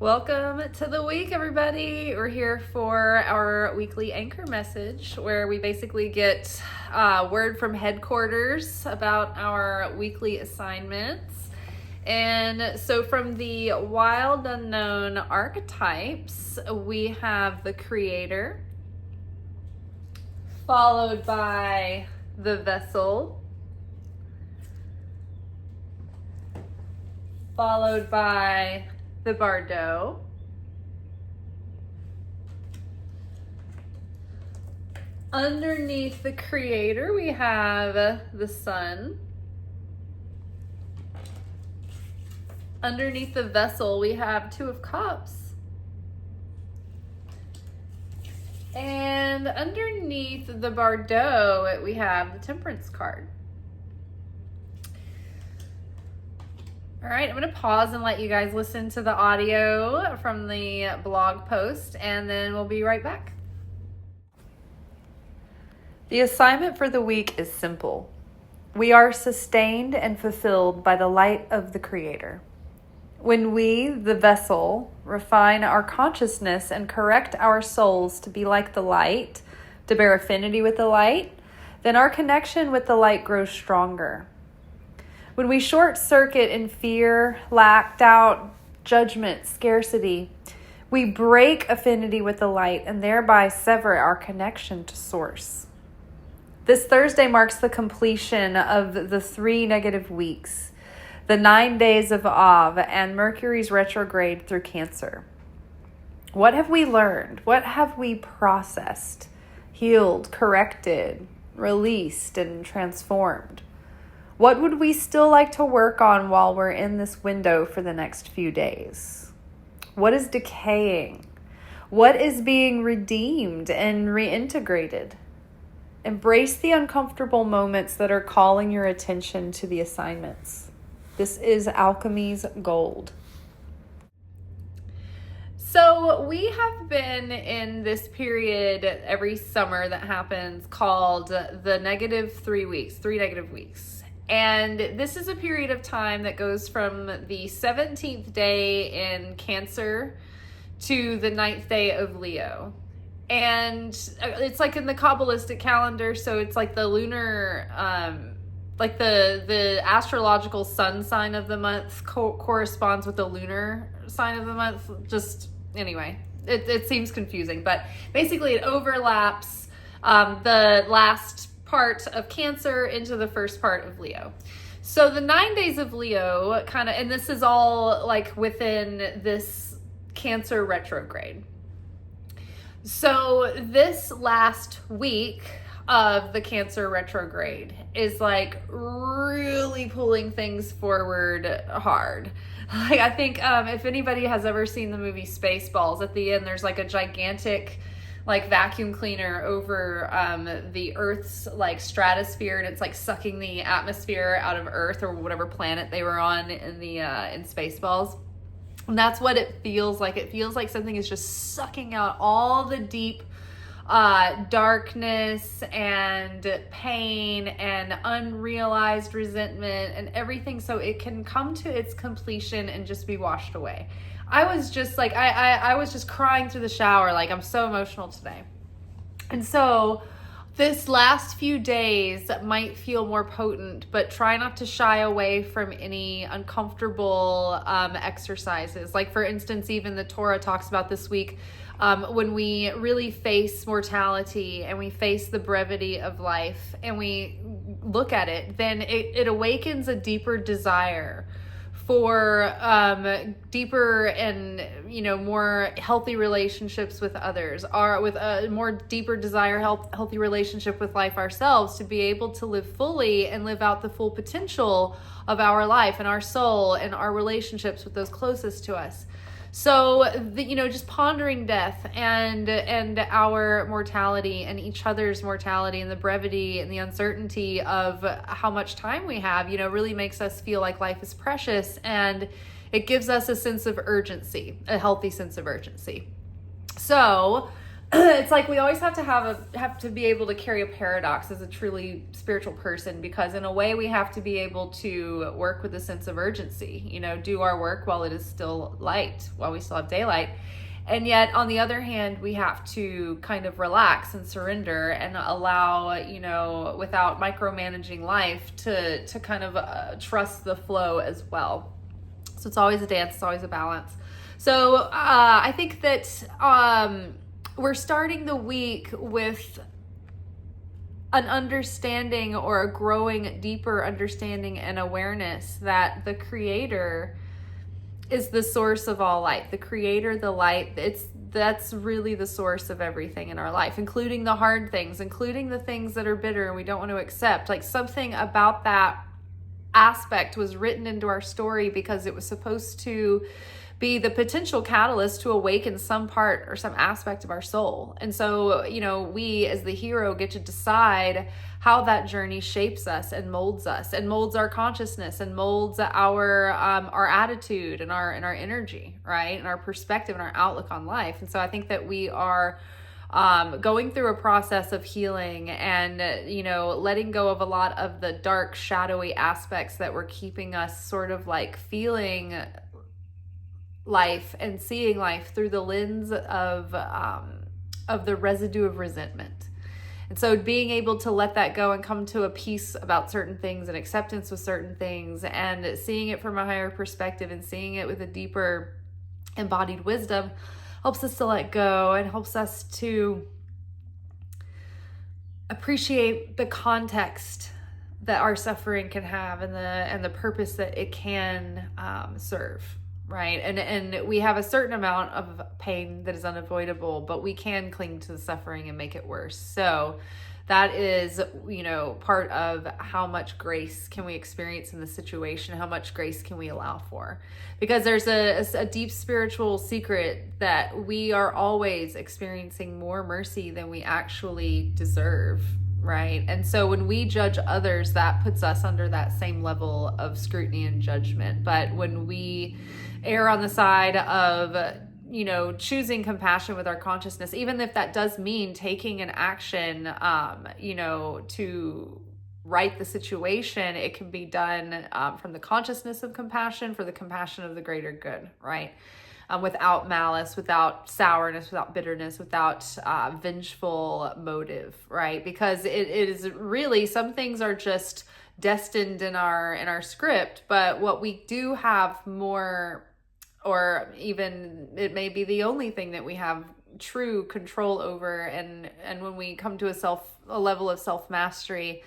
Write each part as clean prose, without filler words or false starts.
Welcome to the week, everybody. We're here for our weekly anchor message where we basically get word from headquarters about our weekly assignments. And so from the wild unknown archetypes, we have the creator, followed by the vessel, followed by the bardo, underneath the creator we have the sun, underneath the vessel we have Two of Cups, and underneath the bardo we have the Temperance card. All right, I'm going to pause and let you guys listen to the audio from the blog post, and then we'll be right back. The assignment for the week is simple. We are sustained and fulfilled by the light of the Creator. When we, the vessel, refine our consciousness and correct our souls to be like the light, to bear affinity with the light, then our connection with the light grows stronger. When we short circuit in fear, lack, doubt, judgment, scarcity, we break affinity with the light and thereby sever our connection to Source. This Thursday marks the completion of the 3 negative weeks, the 9 days of Av, and Mercury's retrograde through Cancer. What have we learned? What have we processed, healed, corrected, released, and transformed? What would we still like to work on while we're in this window for the next few days? What is decaying? What is being redeemed and reintegrated? Embrace the uncomfortable moments that are calling your attention to the assignments. This is alchemy's gold. So we have been in this period every summer that happens called the negative 3 weeks, 3 negative weeks. And this is a period of time that goes from the 17th day in Cancer to the 9th day of Leo. And it's like in the Kabbalistic calendar, so it's like the lunar, like the astrological sun sign of the month corresponds with the lunar sign of the month. Just, anyway, it seems confusing, but basically it overlaps the last part of Cancer into the first part of Leo. So the 9 days of Leo kind of, and this is all like within this Cancer retrograde. So this last week of the Cancer retrograde is like really pulling things forward hard. Like I think if anybody has ever seen the movie Spaceballs, at the end there's like a gigantic like vacuum cleaner over the Earth's like stratosphere, and it's like sucking the atmosphere out of Earth or whatever planet they were on in the in Spaceballs. And that's what it feels like. It feels like something is just sucking out all the deep darkness and pain and unrealized resentment and everything, so it can come to its completion and just be washed away. I was just like, I was just crying through the shower. Like, I'm so emotional today. And so this last few days might feel more potent, but try not to shy away from any uncomfortable exercises. Like, for instance, even the Torah talks about this week, when we really face mortality and we face the brevity of life and we look at it, then it awakens a deeper desire for deeper and more healthy relationships with others, or with a more deeper desire, healthy relationship with life ourselves, to be able to live fully and live out the full potential of our life and our soul and our relationships with those closest to us. So, just pondering death and our mortality and each other's mortality and the brevity and the uncertainty of how much time we have, really makes us feel like life is precious, and it gives us a sense of urgency, a healthy sense of urgency. So it's like we always have to be able to carry a paradox as a truly spiritual person, because in a way we have to be able to work with a sense of urgency, do our work while it is still light, while we still have daylight. And yet, on the other hand, we have to kind of relax and surrender and allow, without micromanaging life, to kind of trust the flow as well. So it's always a dance, it's always a balance. So I think that we're starting the week with an understanding, or a growing deeper understanding and awareness that the Creator is the source of all light. The Creator, the light, that's really the source of everything in our life, including the hard things, including the things that are bitter and we don't want to accept. Like, something about that aspect was written into our story because it was supposed to be the potential catalyst to awaken some part or some aspect of our soul. And so, we as the hero get to decide how that journey shapes us and molds our consciousness and molds our attitude and our energy, right? And our perspective and our outlook on life. And so I think that we are going through a process of healing and, letting go of a lot of the dark, shadowy aspects that were keeping us sort of like feeling life and seeing life through the lens of the residue of resentment. And so being able to let that go and come to a peace about certain things and acceptance with certain things and seeing it from a higher perspective and seeing it with a deeper embodied wisdom helps us to let go and helps us to appreciate the context that our suffering can have and the purpose that it can serve. Right. And we have a certain amount of pain that is unavoidable, but we can cling to the suffering and make it worse. So that is, part of how much grace can we experience in the situation? How much grace can we allow for? Because there's a deep spiritual secret that we are always experiencing more mercy than we actually deserve. Right. And so when we judge others, that puts us under that same level of scrutiny and judgment. But when we err on the side of, choosing compassion with our consciousness, even if that does mean taking an action, to right the situation, it can be done from the consciousness of compassion for the compassion of the greater good, right? Without malice, without sourness, without bitterness, without vengeful motive, right? Because it is really, some things are just destined in our script, but what we do have more, or even it may be the only thing that we have true control over, and when we come to a level of self-mastery,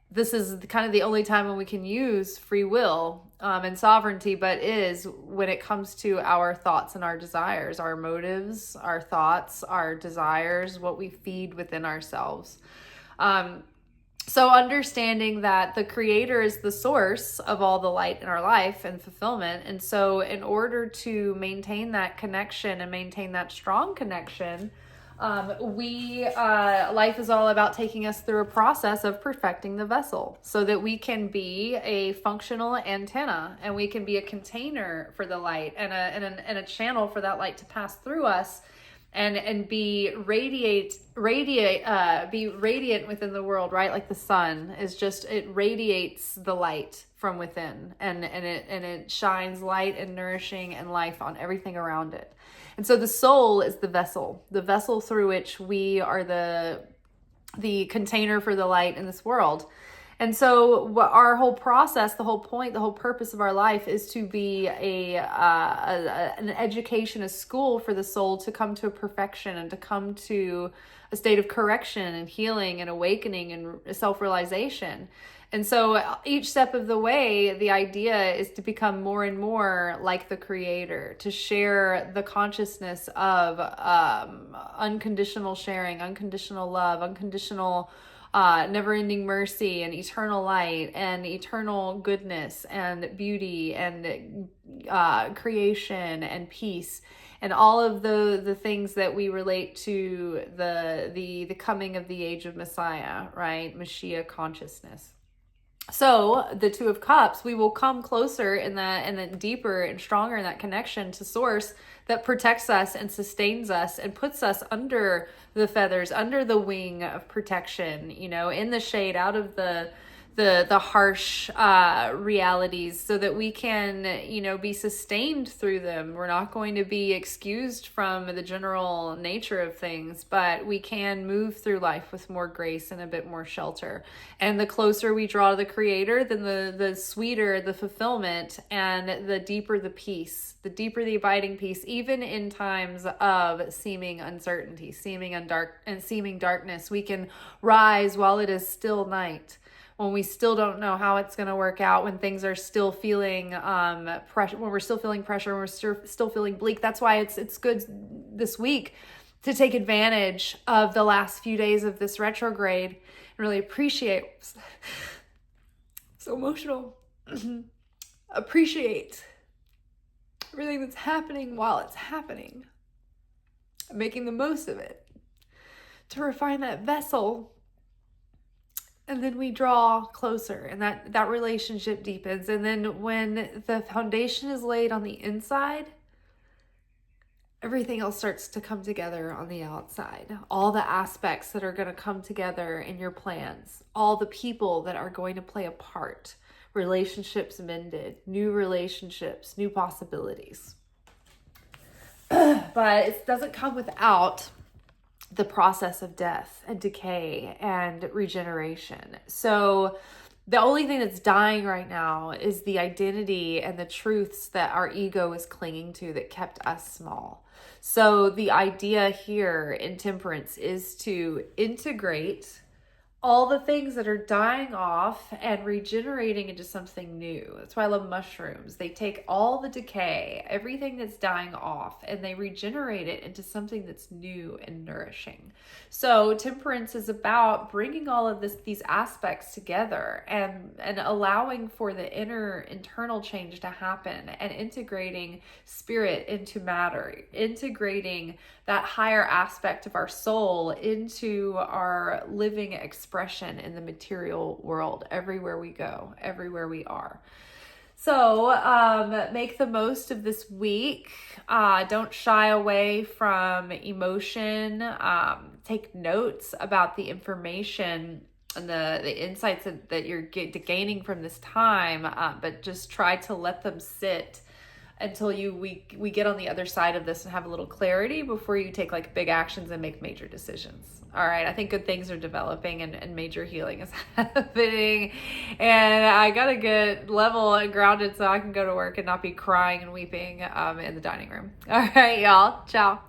this is kind of the only time when we can use free will and sovereignty, but is when it comes to our thoughts and our desires, our motives, our thoughts, our desires, what we feed within ourselves. So understanding that the Creator is the source of all the light in our life and fulfillment. And so in order to maintain that connection and maintain that strong connection, life is all about taking us through a process of perfecting the vessel so that we can be a functional antenna and we can be a container for the light and a channel for that light to pass through us and be radiant within the world, right? Like the sun is just, it radiates the light from within and it shines light and nourishing and life on everything around it. And so the soul is the vessel through which we are the container for the light in this world. And so our whole process, the whole point, the whole purpose of our life is to be an education, a school for the soul to come to a perfection and to come to a state of correction and healing and awakening and self-realization. And so each step of the way, the idea is to become more and more like the Creator, to share the consciousness of unconditional sharing, unconditional love, unconditional never-ending mercy and eternal light and eternal goodness and beauty and creation and peace and all of the things that we relate to the coming of the age of Messiah, right? Mashiach consciousness. So the Two of Cups, we will come closer in that, and then deeper and stronger in that connection to Source that protects us and sustains us and puts us under the feathers, under the wing of protection, in the shade, out of the harsh realities, so that we can be sustained through them. We're not going to be excused from the general nature of things, but we can move through life with more grace and a bit more shelter. And the closer we draw to the Creator, then the sweeter the fulfillment, and the deeper the peace, the deeper the abiding peace, even in times of seeming uncertainty, seeming darkness. We can rise while it is still night, when we still don't know how it's going to work out, when things are still feeling pressure, when we're still feeling pressure, when we're still feeling bleak. That's why it's good this week to take advantage of the last few days of this retrograde and really appreciate. So emotional. Appreciate everything that's happening while it's happening, making the most of it to refine that vessel. And then we draw closer, and that relationship deepens. And then when the foundation is laid on the inside, everything else starts to come together on the outside. All the aspects that are going to come together in your plans, all the people that are going to play a part, relationships mended, new relationships, new possibilities. But it doesn't come without the process of death and decay and regeneration. So the only thing that's dying right now is the identity and the truths that our ego is clinging to that kept us small. So the idea here in Temperance is to integrate all the things that are dying off and regenerating into something new. That's why I love mushrooms. They take all the decay, everything that's dying off, and they regenerate it into something that's new and nourishing. So Temperance is about bringing all of these aspects together and allowing for the internal change to happen, and integrating spirit into matter, integrating that higher aspect of our soul into our living expression in the material world, everywhere we go, everywhere we are. So make the most of this week. Don't shy away from emotion. Take notes about the information and the insights that you're gaining from this time, but just try to let them sit until we get on the other side of this and have a little clarity before you take like big actions and make major decisions. All right, I think good things are developing and major healing is happening, and I gotta get level and grounded so I can go to work and not be crying and weeping in the dining room. All right, y'all. Ciao.